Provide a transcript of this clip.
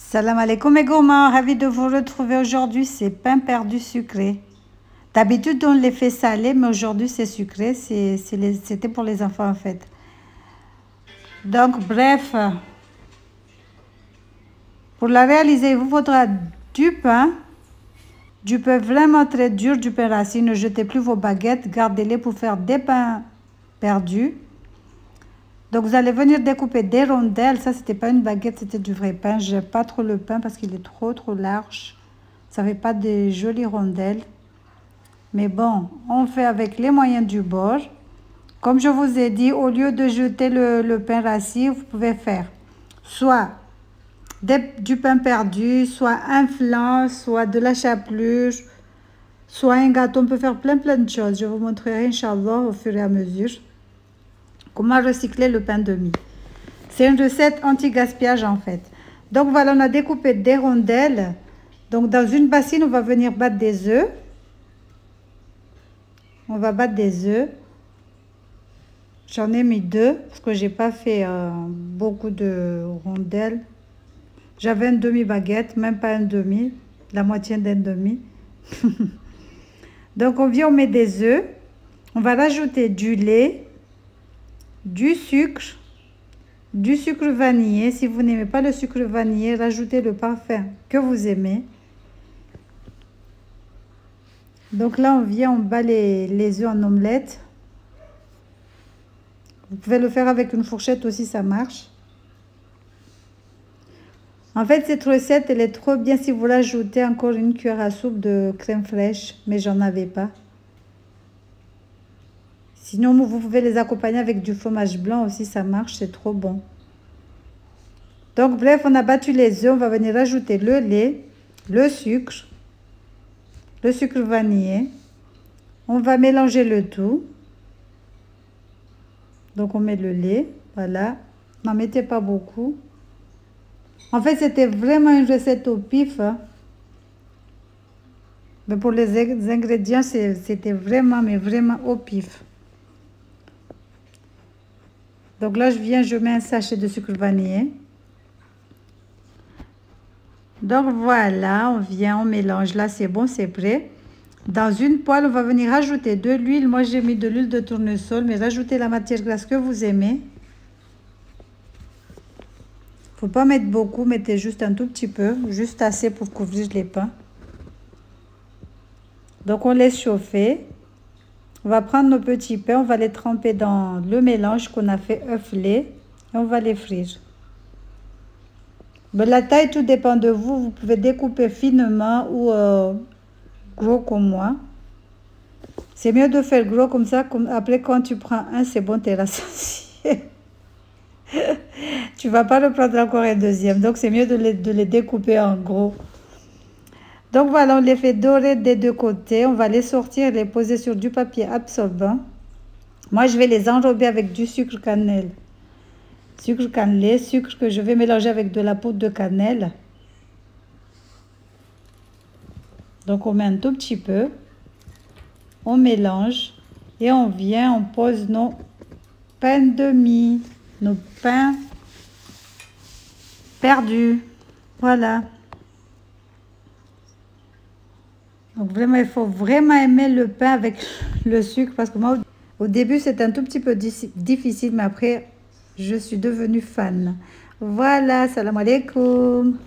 Salam alaikum mes gourmands, ravi de vous retrouver aujourd'hui, c'est pain perdu sucré. D'habitude on les fait salés, mais aujourd'hui c'est sucré, c'était pour les enfants en fait. Donc bref, pour la réaliser, il vous faudra du pain vraiment très dur, du pain racine. Ne jetez plus vos baguettes, gardez-les pour faire des pains perdus. Donc vous allez venir découper des rondelles. Ça c'était pas une baguette, c'était du vrai pain. J'aime pas trop le pain parce qu'il est trop large. Ça fait pas des jolies rondelles. Mais bon, on fait avec les moyens du bord. Comme je vous ai dit, au lieu de jeter le pain rassis, vous pouvez faire soit du pain perdu, soit un flan, soit de la chapelure, soit un gâteau. On peut faire plein de choses. Je vous montrerai, Inch'Allah, au fur et à mesure. Comment recycler le pain de mie. C'est une recette anti-gaspillage en fait. Donc voilà, on a découpé des rondelles. Donc dans une bassine, on va venir battre des œufs. On va battre des œufs. J'en ai mis 2 parce que j'ai pas fait beaucoup de rondelles. J'avais un demi-baguette, même pas un demi, la moitié d'un demi. Donc on vient, on met des œufs. On va rajouter du lait, du sucre vanillé. Si vous n'aimez pas le sucre vanillé, rajoutez le parfum que vous aimez. Donc là, on vient, on bat les œufs en omelette. Vous pouvez le faire avec une fourchette aussi, ça marche. En fait, cette recette, elle est trop bien si vous rajoutez encore une cuillère à soupe de crème fraîche, mais j'en avais pas. Sinon, vous pouvez les accompagner avec du fromage blanc aussi, ça marche, c'est trop bon. Donc, bref, on a battu les œufs, on va venir rajouter le lait, le sucre vanillé. On va mélanger le tout. Donc, on met le lait, voilà. N'en mettez pas beaucoup. En fait, c'était vraiment une recette au pif. Hein. Mais pour les ingrédients, c'était vraiment, mais vraiment au pif. Donc là, je mets un sachet de sucre vanillé. Donc voilà, on vient, on mélange. Là, c'est bon, c'est prêt. Dans une poêle, on va venir ajouter de l'huile. Moi, j'ai mis de l'huile de tournesol, mais rajoutez la matière grasse que vous aimez. Faut pas mettre beaucoup, mettez juste un tout petit peu, juste assez pour couvrir les pains. Donc on laisse chauffer. On va prendre nos petits pains, on va les tremper dans le mélange qu'on a fait œuf-lait et on va les frire. Mais la taille, tout dépend de vous. Vous pouvez découper finement ou gros comme moi. C'est mieux de faire gros comme ça. Après, quand tu prends un, c'est bon, tu es rassasié. Tu vas pas le prendre encore un deuxième. Donc, c'est mieux de les découper en gros. Donc, voilà, on les fait dorer des deux côtés. On va les sortir et les poser sur du papier absorbant. Moi, je vais les enrober avec du sucre cannelle. Sucre cannelé, sucre que je vais mélanger avec de la poudre de cannelle. Donc, on met un tout petit peu. On mélange. Et on vient, on pose nos pains de mie. Nos pains perdus. Voilà. Donc vraiment, il faut vraiment aimer le pain avec le sucre. Parce que moi, au début, c'était un tout petit peu difficile. Mais après, je suis devenue fan. Voilà, salam alaikum.